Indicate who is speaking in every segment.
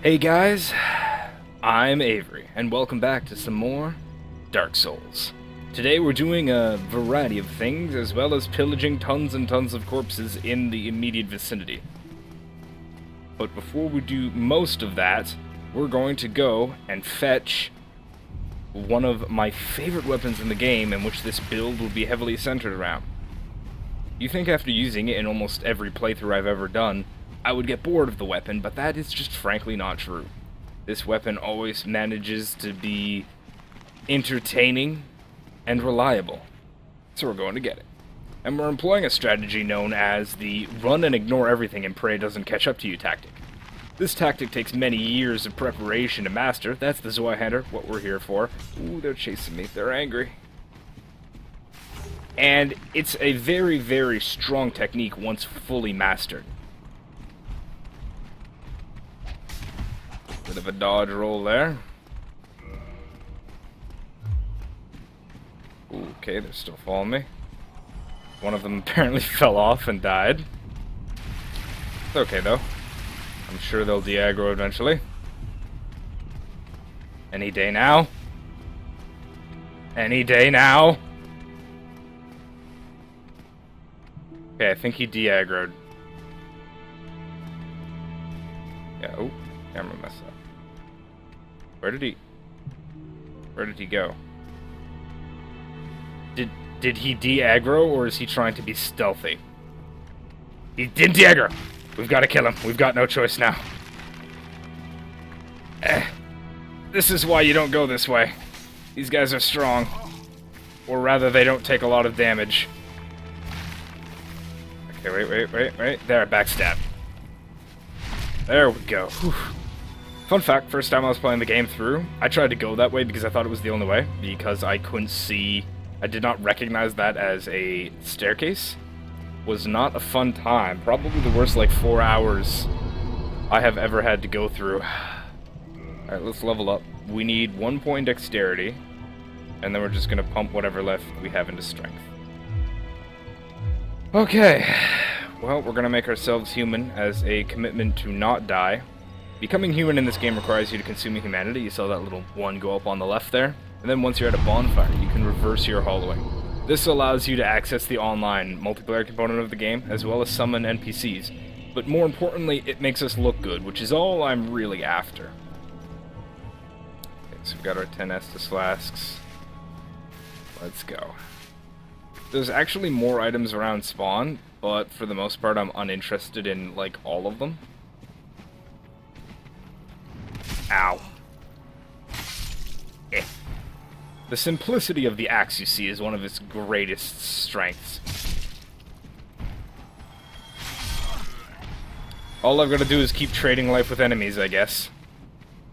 Speaker 1: Hey guys, I'm Avery, and welcome back to some more Dark Souls. Today we're doing a variety of things, as well as pillaging tons and tons of corpses in the immediate vicinity. But before we do most of that, we're going to go and fetch one of my favorite weapons in the game, in which this build will be heavily centered around. You think after using it in almost every playthrough I've ever done, I would get bored of the weapon, but that is just frankly not true. This weapon always manages to be entertaining and reliable. So we're going to get it. And we're employing a strategy known as the run and ignore everything and prey doesn't catch up to you tactic. This tactic takes many years of preparation to master. That's the Zweihander, what we're here for. Ooh, they're chasing me. They're angry. And it's a very, very strong technique once fully mastered. Bit of a dodge roll there. Okay, they're still following me. One of them apparently fell off and died. It's okay though. I'm sure they'll de-aggro eventually. Any day now. Any day now. Okay, I think he de-aggroed. Yeah, oh, camera messed up. Where did he go? Did he de-aggro, or is he trying to be stealthy? He didn't de-aggro! We've got to kill him. We've got no choice now. This is why you don't go this way. These guys are strong. Or rather, they don't take a lot of damage. Okay, wait. There, backstab. There we go. Whew. Fun fact, first time I was playing the game through, I tried to go that way because I thought it was the only way, because I couldn't see, I did not recognize that as a staircase. Was not a fun time, probably the worst like 4 hours I have ever had to go through. Alright, let's level up. We need 1 point dexterity, and then we're just gonna pump whatever left we have into strength. Okay, well, we're gonna make ourselves human as a commitment to not die. Becoming human in this game requires you to consume humanity. You saw that little one go up on the left there. And then once you're at a bonfire, you can reverse your hollowing. This allows you to access the online multiplayer component of the game, as well as summon NPCs. But more importantly, it makes us look good, which is all I'm really after. Okay, so we've got our 10 Estus flasks. Let's go. There's actually more items around spawn, but for the most part I'm uninterested in, like, all of them. Ow. Eh. The simplicity of the axe, you see, is one of its greatest strengths. All I've got to do is keep trading life with enemies, I guess.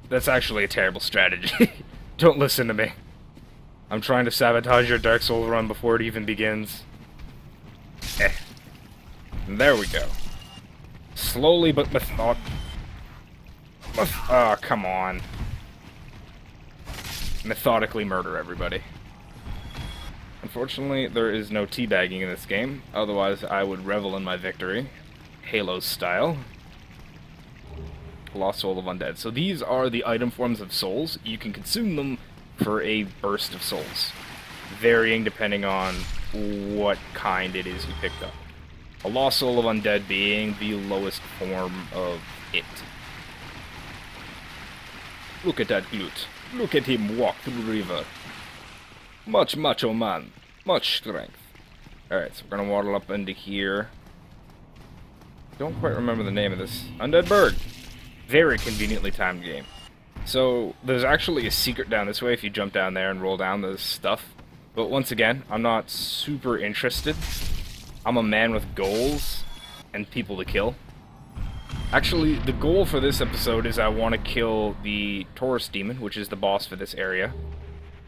Speaker 1: That's actually a terrible strategy. Don't listen to me. I'm trying to sabotage your Dark Souls run before it even begins. Eh. And there we go. Slowly but oh, come on. Methodically murder everybody. Unfortunately, there is no teabagging in this game. Otherwise, I would revel in my victory. Halo style. Lost Soul of Undead. So these are the item forms of souls. You can consume them for a burst of souls, varying depending on what kind it is you picked up. A Lost Soul of Undead being the lowest form of it. Look at that glute. Look at him walk through the river. Much macho man. Much strength. Alright, so we're gonna waddle up into here. Don't quite remember the name of this. Undead bird. Very conveniently timed game. So, there's actually a secret down this way if you jump down there and roll down this stuff. But once again, I'm not super interested. I'm a man with goals and people to kill. Actually, the goal for this episode is I want to kill the Taurus Demon, which is the boss for this area.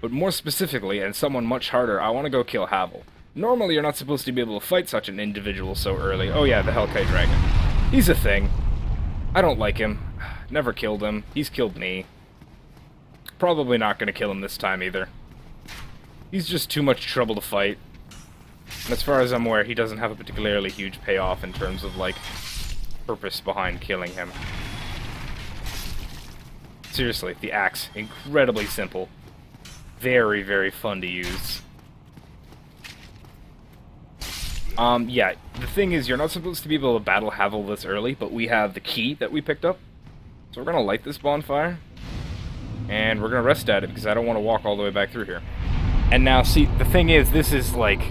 Speaker 1: But more specifically, and someone much harder, I want to go kill Havel. Normally, you're not supposed to be able to fight such an individual so early. Oh yeah, the Hellkite Dragon. He's a thing. I don't like him. Never killed him. He's killed me. Probably not going to kill him this time either. He's just too much trouble to fight. And as far as I'm aware, he doesn't have a particularly huge payoff in terms of, like, purpose behind killing him. seriously, the axe, incredibly simple. Very, very fun to use. Yeah, the thing is, you're not supposed to be able to battle Havel this early, but we have the key that we picked up. So we're gonna light this bonfire, and we're gonna rest at it, because I don't want to walk all the way back through here. And now, see, the thing is, this is like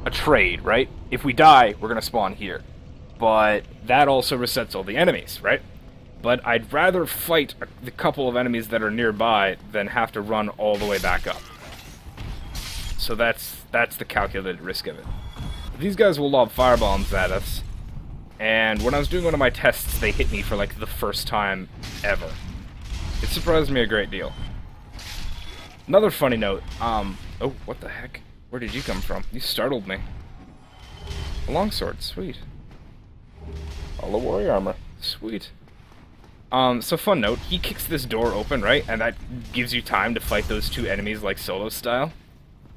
Speaker 1: a trade, right? If we die, we're gonna spawn here. But that also resets all the enemies, right? But I'd rather fight the couple of enemies that are nearby than have to run all the way back up. So that's the calculated risk of it. These guys will lob firebombs at us, and when I was doing one of my tests, they hit me for like the first time ever. It surprised me a great deal. Another funny note, oh, what the heck? Where did you come from? You startled me. A longsword, sweet. All the warrior armor, sweet. So fun note, he kicks this door open, right? And that gives you time to fight those two enemies like solo style.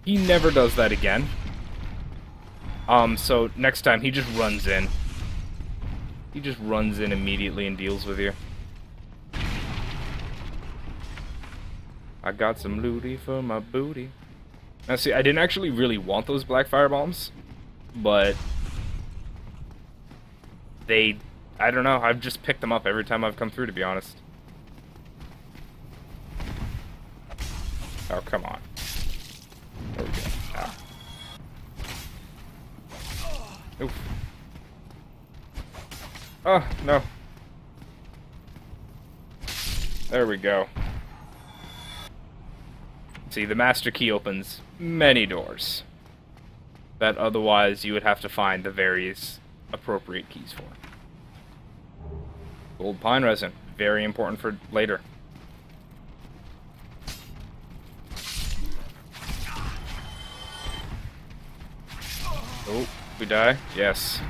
Speaker 1: He never does that again. So next time he just runs in. He just runs in immediately and deals with you. I got some looty for my booty. Now see, I didn't actually really want those black firebombs, but I don't know, I've just picked them up every time I've come through, to be honest. Oh, come on. There we go. Ah. Oof. Oh, no. There we go. See, the master key opens many doors that otherwise you would have to find the various appropriate keys for. Gold pine resin, very important for later. Oh, we die? Yes.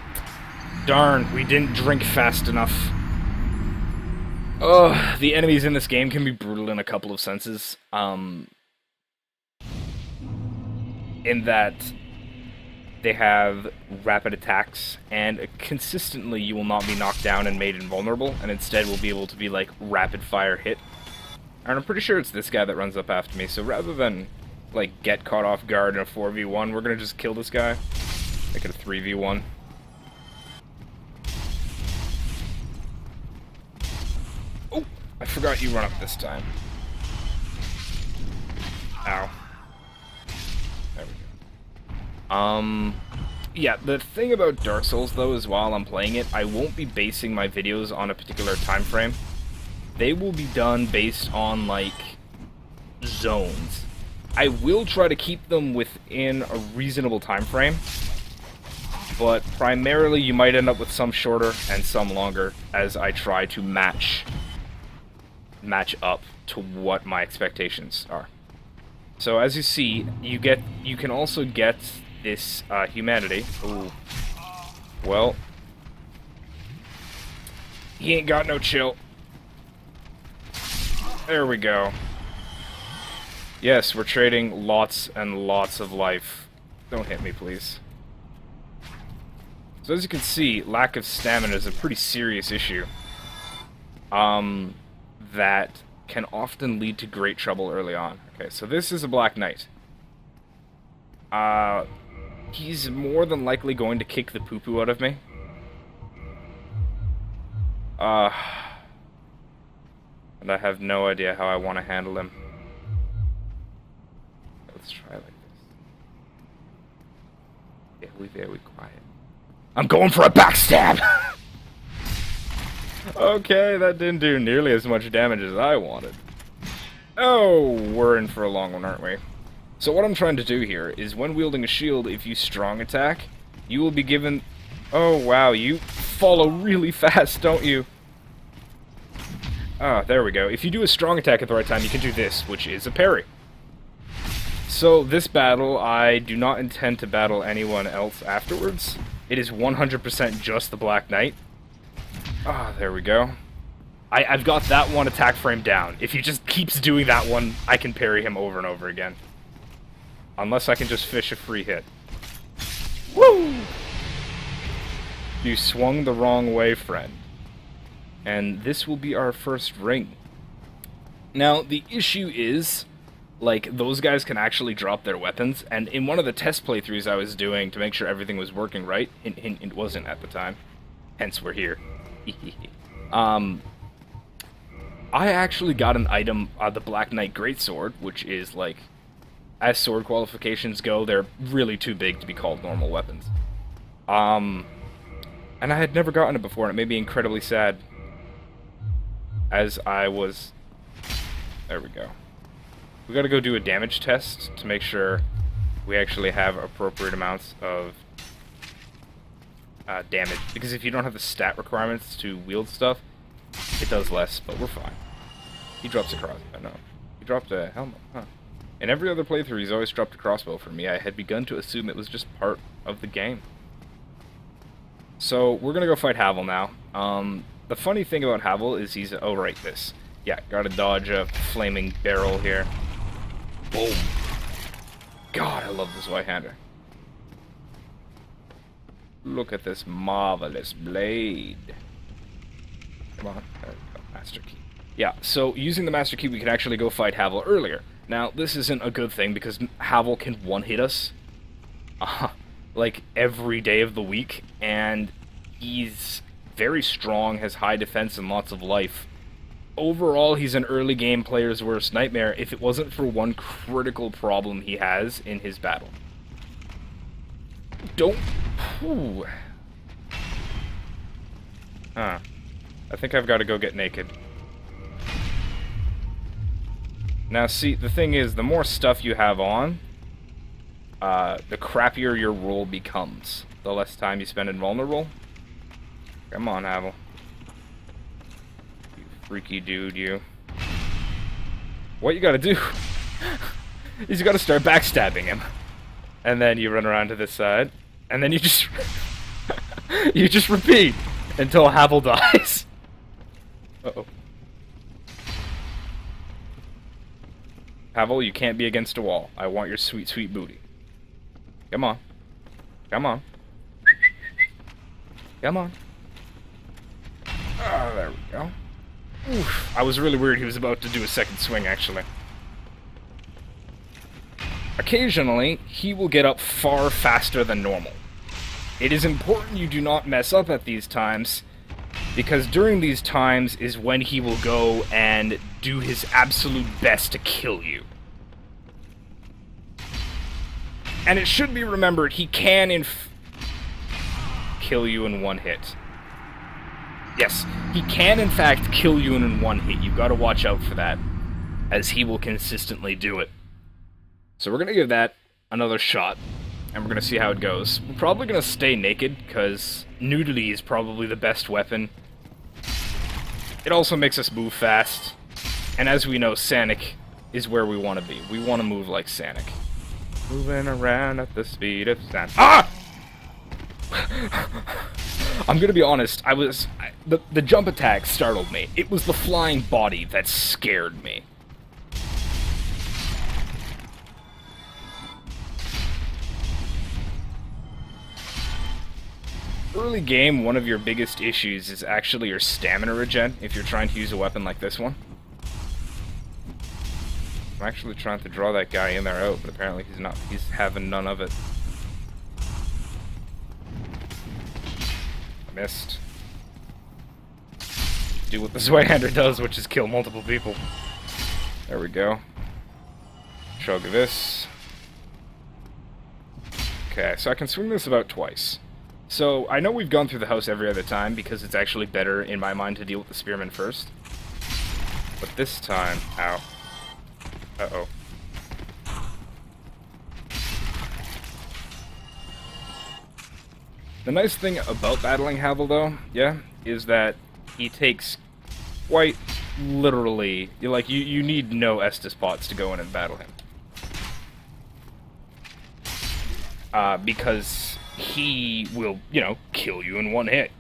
Speaker 1: Darn, we didn't drink fast enough. Oh, the enemies in this game can be brutal in a couple of senses. In that they have rapid attacks, and consistently you will not be knocked down and made invulnerable, and instead will be able to be like rapid fire hit. And I'm pretty sure it's this guy that runs up after me, so rather than like get caught off guard in a 4v1, we're gonna just kill this guy. Make it a 3v1. Oh, I forgot you run up this time. Ow. There we go. Yeah, the thing about Darksouls, though, is while I'm playing it, I won't be basing my videos on a particular time frame. They will be done based on, like, zones. I will try to keep them within a reasonable time frame, but primarily you might end up with some shorter and some longer as I try to match up to what my expectations are. So as you see, you can also get this humanity. Ooh. Well, he ain't got no chill. There we go. Yes, we're trading lots and lots of life. Don't hit me, please. So as you can see, lack of stamina is a pretty serious issue. That can often lead to great trouble early on. Okay, so this is a Black Knight. He's more than likely going to kick the poo-poo out of me. And I have no idea how I want to handle him. Let's try like this. Very quiet. I'm going for a backstab! Okay, that didn't do nearly as much damage as I wanted. Oh, we're in for a long one, aren't we? So what I'm trying to do here is when wielding a shield, if you strong attack, you will be given... Oh, wow, you follow really fast, don't you? Ah, there we go. If you do a strong attack at the right time, you can do this, which is a parry. So this battle, I do not intend to battle anyone else afterwards. It is 100% just the Black Knight. Ah, there we go. I've got that one attack frame down. If he just keeps doing that one, I can parry him over and over again. Unless I can just fish a free hit. Woo! You swung the wrong way, friend. And this will be our first ring. Now, the issue is, like, those guys can actually drop their weapons, and in one of the test playthroughs I was doing to make sure everything was working right, it wasn't at the time, hence we're here. I actually got an item, the Black Knight Greatsword, which is, like, as sword qualifications go, they're really too big to be called normal weapons. And I had never gotten it before, and it made me incredibly sad. As I was... There we go. We gotta go do a damage test to make sure we actually have appropriate amounts of damage. Because if you don't have the stat requirements to wield stuff, it does less, but we're fine. He drops a crossbow. No. He dropped a helmet. Huh. In every other playthrough, he's always dropped a crossbow for me. I had begun to assume it was just part of the game. So, we're gonna go fight Havel now. The funny thing about Havel is he's... Oh, right, this. Yeah, gotta dodge a flaming barrel here. Boom. God, I love this White-hander. Look at this marvelous blade. Come on. There we go. Master Key. Yeah, so using the Master Key, we can actually go fight Havel earlier. Now, this isn't a good thing because Havel can one-hit us. Like, every day of the week. And he's very strong, has high defense and lots of life. Overall, he's an early game player's worst nightmare if it wasn't for one critical problem he has in his battle. Don't... Ooh. Huh. I think I've got to go get naked. Now, see, the thing is, the more stuff you have on, the crappier your roll becomes. The less time you spend invulnerable. Come on, Havel. You freaky dude, you. What you gotta do is you gotta start backstabbing him. And then you run around to this side. And then you just... you just repeat until Havel dies. Uh-oh. Havel, you can't be against a wall. I want your sweet, sweet booty. Come on. Come on. Come on. Oh, there we go. Oof. I was really worried he was about to do a second swing, actually. Occasionally, he will get up far faster than normal. It is important you do not mess up at these times, because during these times is when he will go and do his absolute best to kill you. And it should be remembered, he can kill you in one hit. Yes, he can in fact kill you in one hit. You've got to watch out for that, as he will consistently do it. So we're going to give that another shot, and we're going to see how it goes. We're probably going to stay naked, because nudity is probably the best weapon. It also makes us move fast, and as we know, Sanic is where we want to be. We want to move like Sanic. Moving around at the speed of Sanic. Ah! I'm gonna be honest, the jump attack startled me. It was the flying body that scared me. Early game, one of your biggest issues is actually your stamina regen, if you're trying to use a weapon like this one. I'm actually trying to draw that guy in there out, but apparently he's not. He's having none of it. I missed. Do what this White-hander does, which is kill multiple people. There we go. Chug this. Okay, so I can swing this about twice. So, I know we've gone through the house every other time, because it's actually better, in my mind, to deal with the spearman first. But this time... Ow. Uh-oh. The nice thing about battling Havel, though, yeah, is that he takes quite literally... Like, you need no Estus pots to go in and battle him. Because he will, you know, kill you in one hit.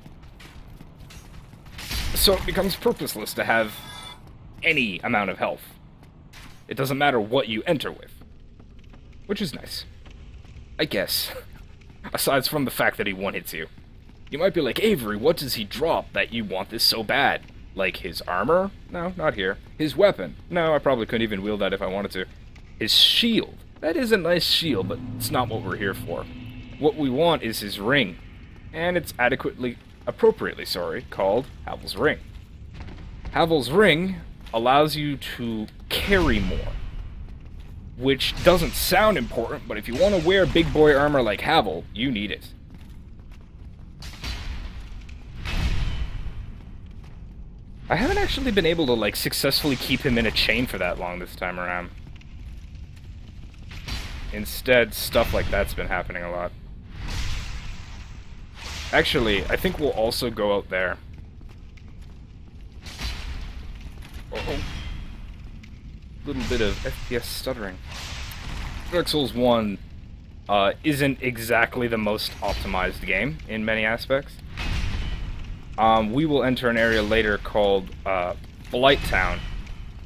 Speaker 1: So it becomes purposeless to have any amount of health. It doesn't matter what you enter with. Which is nice. I guess. Aside from the fact that he one-hits you. You might be like, Avery, what does he drop that you want this so bad? Like his armor? No, not here. His weapon? No, I probably couldn't even wield that if I wanted to. His shield? That is a nice shield, but it's not what we're here for. What we want is his ring. And it's appropriately, called Havel's Ring. Havel's Ring allows you to carry more. Which doesn't sound important, but if you want to wear big boy armor like Havel, you need it. I haven't actually been able to, like, successfully keep him in a chain for that long this time around. Instead, stuff like that's been happening a lot. Actually, I think we'll also go out there. Uh-oh. Little bit of FPS stuttering. Dark Souls 1 isn't exactly the most optimized game in many aspects. We will enter an area later called Blight Town,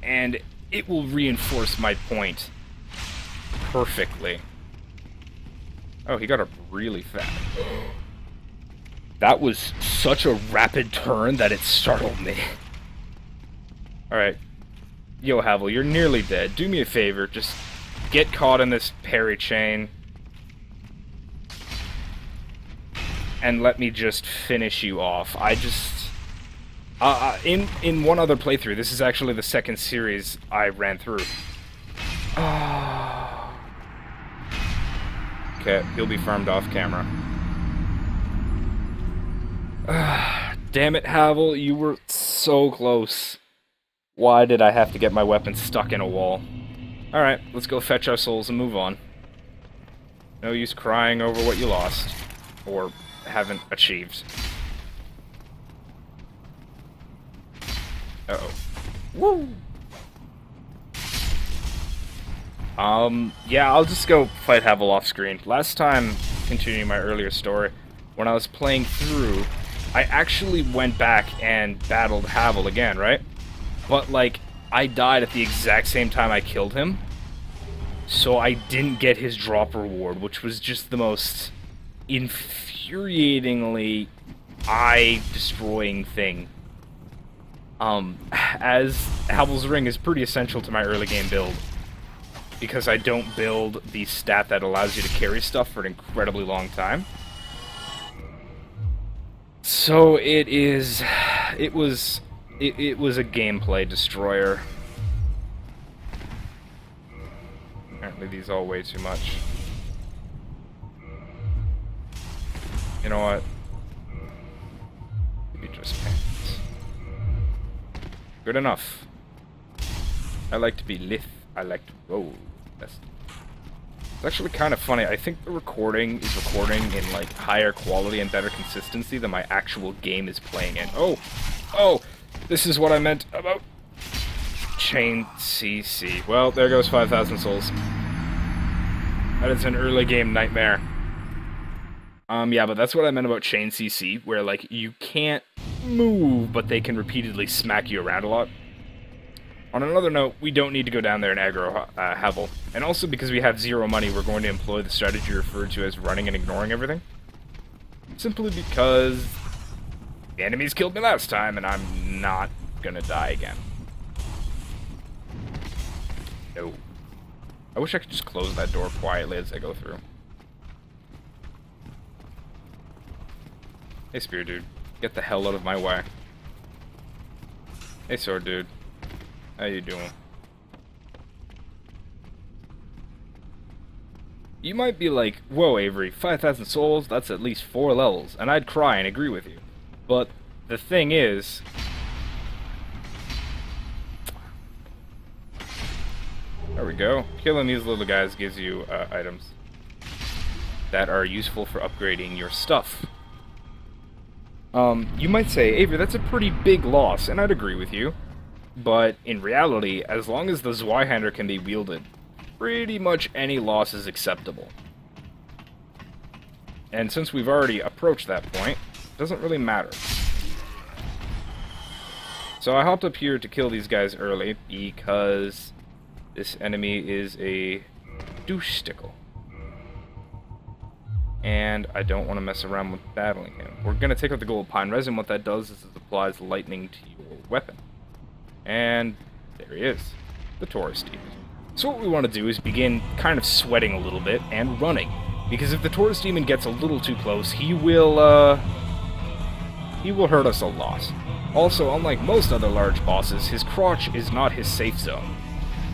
Speaker 1: and it will reinforce my point perfectly. Oh, he got up really fast. That was such a rapid turn that it startled me. Alright. Yo, Havel, you're nearly dead. Do me a favor, just get caught in this parry chain. And let me just finish you off. I just... in one other playthrough, this is actually the second series I ran through. Okay, he'll be farmed off camera. Damn it, Havel, you were so close. Why did I have to get my weapon stuck in a wall? Alright, let's go fetch our souls and move on. No use crying over what you lost. Or haven't achieved. Uh-oh. Woo! Yeah, I'll just go fight Havel off screen. Last time, continuing my earlier story, when I was playing through, I actually went back and battled Havel again, right? But, like, I died at the exact same time I killed him, so I didn't get his drop reward, which was just the most infuriatingly eye-destroying thing. As Havel's Ring is pretty essential to my early game build, because I don't build the stat that allows you to carry stuff for an incredibly long time. So it was a gameplay destroyer. Apparently these all weigh too much. You know what? Maybe just pants. Good enough. I like to be lithe. I like to roll. It's actually kind of funny. I think the recording is recording in, like, higher quality and better consistency than my actual game is playing in. Oh! This is what I meant about Chain CC. Well, there goes 5,000 souls. That is an early game nightmare. Yeah, but that's what I meant about Chain CC, where, like, you can't move, but they can repeatedly smack you around a lot. On another note, we don't need to go down there and aggro Havel. And also, because we have 0 money, we're going to employ the strategy referred to as running and ignoring everything. Simply because the enemies killed me last time, and I'm not gonna die again. No. I wish I could just close that door quietly as I go through. Hey, Spear Dude. Get the hell out of my way. Hey, Sword Dude. How you doing? You might be like, whoa, Avery, 5,000 souls? That's at least 4 levels. And I'd cry and agree with you. But the thing is... There we go. Killing these little guys gives you items that are useful for upgrading your stuff. You might say, Avery, that's a pretty big loss, and I'd agree with you. But in reality, as long as the Zweihander can be wielded, pretty much any loss is acceptable. And since we've already approached that point, it doesn't really matter. So I hopped up here to kill these guys early, because this enemy is a douche stickle. And I don't want to mess around with battling him. We're going to take out the gold pine resin. What that does is it applies lightning to your weapon. And there he is, the Taurus Demon. So what we want to do is begin kind of sweating a little bit and running. Because if the Taurus Demon gets a little too close, he will hurt us a lot. Also, unlike most other large bosses, his crotch is not his safe zone.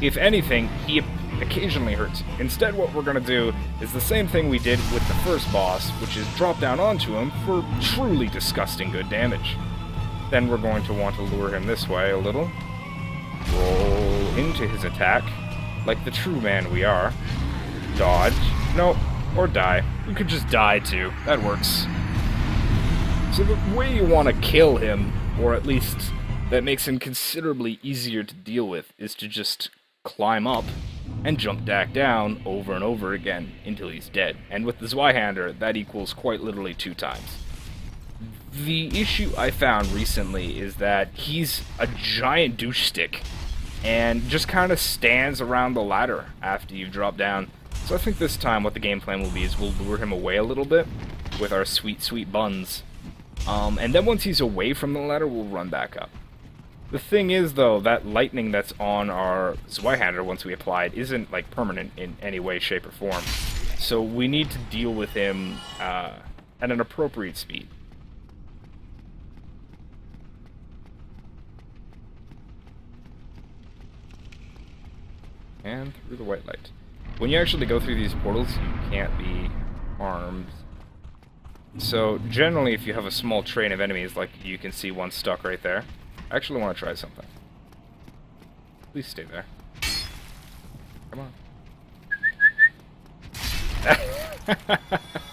Speaker 1: If anything, he occasionally hurts. Instead, what we're going to do is the same thing we did with the first boss, which is drop down onto him for truly disgusting good damage. Then we're going to want to lure him this way a little. Roll into his attack, like the true man we are. Dodge. Nope. Or die. We could just die too. That works. So the way you want to kill him, or at least that makes him considerably easier to deal with, is to just climb up and jump back down over and over again until he's dead. And with the Zweihander, that equals quite literally 2 times. The issue I found recently is that he's a giant douche stick and just kind of stands around the ladder after you drop down. So I think this time what the game plan will be is we'll lure him away a little bit with our sweet, sweet buns. And then once he's away from the ladder, we'll run back up. The thing is, though, that lightning that's on our Zweihander once we apply it isn't, like, permanent in any way, shape, or form. So we need to deal with him at an appropriate speed. And through the white light. When you actually go through these portals, you can't be harmed. So, generally, if you have a small train of enemies, like you can see one stuck right there, I actually want to try something. Please stay there. Come on.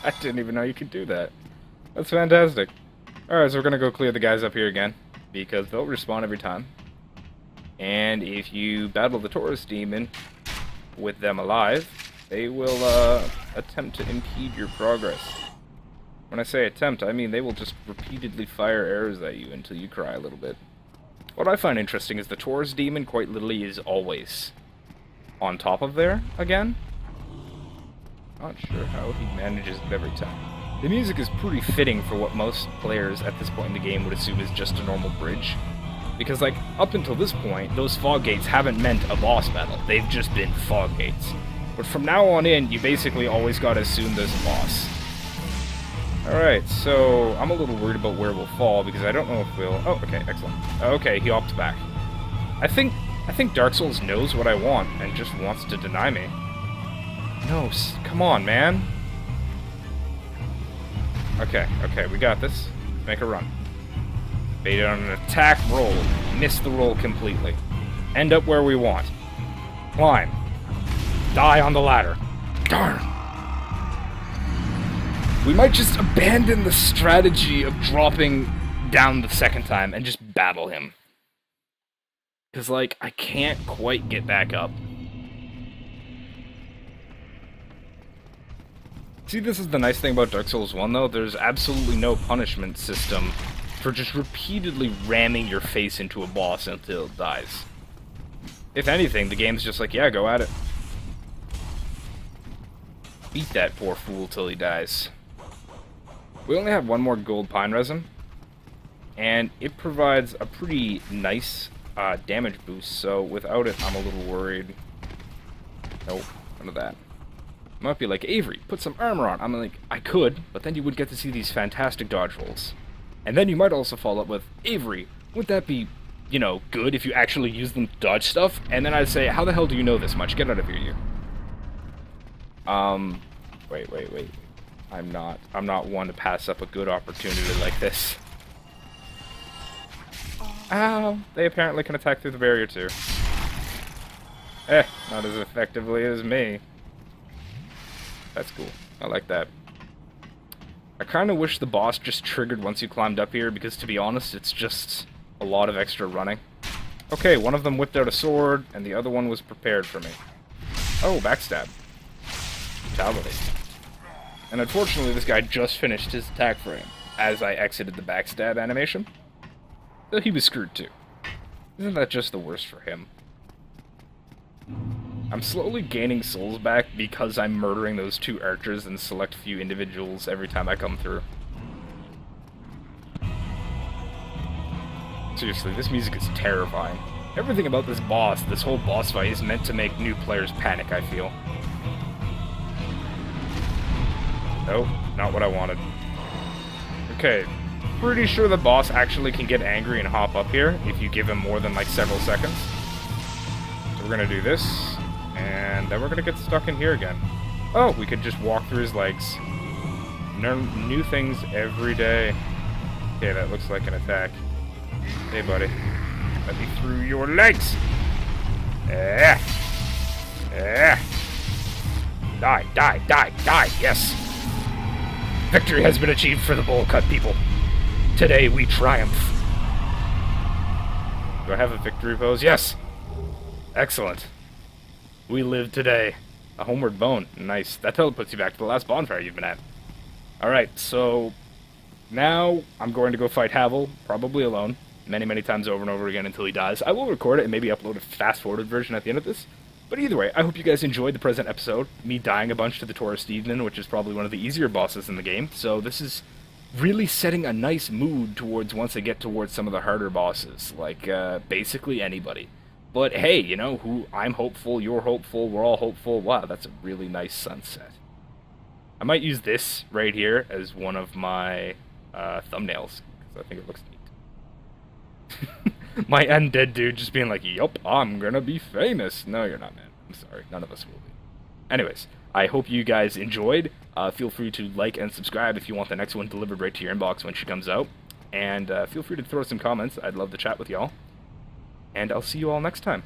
Speaker 1: I didn't even know you could do that. That's fantastic. Alright, so we're going to go clear the guys up here again, because they'll respawn every time. And if you battle the Taurus Demon with them alive, they will attempt to impede your progress. When I say attempt, I mean they will just repeatedly fire arrows at you until you cry a little bit. What I find interesting is the Taurus Demon quite literally is always on top of there again. Not sure how he manages it every time. The music is pretty fitting for what most players at this point in the game would assume is just a normal bridge. Because, like, up until this point, those fog gates haven't meant a boss battle. They've just been fog gates. But from now on in, you basically always gotta assume there's a boss. Alright, so I'm a little worried about where we'll fall, because I don't know if we'll... Oh, okay, excellent. Okay, he opted back. I think Darksouls knows what I want, and just wants to deny me. No, come on, man. Okay, we got this. Make a run. Bait on an attack roll. Miss the roll completely. End up where we want. Climb. Die on the ladder. Darn. We might just abandon the strategy of dropping down the second time and just battle him. Because, like, I can't quite get back up. See, this is the nice thing about Dark Souls 1, though. There's absolutely no punishment system for just repeatedly ramming your face into a boss until it dies. If anything, the game's just like, yeah, go at it. Beat that poor fool till he dies. We only have one more gold pine resin, and it provides a pretty nice damage boost, so without it, I'm a little worried. Nope, none of that. Might be like, Avery, put some armor on. I'm like, I could, but then you would get to see these fantastic dodge rolls. And then you might also follow up with, Avery, would that be, you know, good if you actually use them to dodge stuff? And then I'd say, how the hell do you know this much? Get out of here, you. Wait. I'm not one to pass up a good opportunity like this. Ow, they apparently can attack through the barrier too. Not as effectively as me. That's cool. I like that. I kind of wish the boss just triggered once you climbed up here, because to be honest, it's just a lot of extra running. Okay, one of them whipped out a sword, and the other one was prepared for me. Oh, backstab. Brutality. And unfortunately, this guy just finished his attack frame as I exited the backstab animation. So he was screwed too. Isn't that just the worst for him? I'm slowly gaining souls back because I'm murdering those 2 archers and select few individuals every time I come through. Seriously, this music is terrifying. Everything about this boss, this whole boss fight, is meant to make new players panic, I feel. Nope, not what I wanted. Okay, pretty sure the boss actually can get angry and hop up here if you give him more than like several seconds. So we're gonna do this, and then we're gonna get stuck in here again. Oh, we could just walk through his legs. Learn new things every day. Okay, that looks like an attack. Hey, buddy. Let me through your legs! Die, die, die, die, yes! Victory has been achieved for the bowl cut people. Today we triumph. Do I have a victory pose? Yes! Excellent. We live today. A homeward bone. Nice. That teleports you back to the last bonfire you've been at. Alright, so now I'm going to go fight Havel, probably alone, many times over and over again until he dies. I will record it and maybe upload a fast-forwarded version at the end of this. But either way, I hope you guys enjoyed the present episode, me dying a bunch to the Taurus Demon, which is probably one of the easier bosses in the game. So this is really setting a nice mood towards once I get towards some of the harder bosses, like basically anybody. But hey, you know, I'm hopeful, you're hopeful, we're all hopeful. Wow, that's a really nice sunset. I might use this right here as one of my thumbnails, because I think it looks neat. My undead dude just being like, yup, I'm gonna be famous. No, you're not, man. I'm sorry. None of us will be. Anyways, I hope you guys enjoyed. Feel free to like and subscribe if you want the next one delivered right to your inbox when she comes out. And feel free to throw some comments. I'd love to chat with y'all. And I'll see you all next time.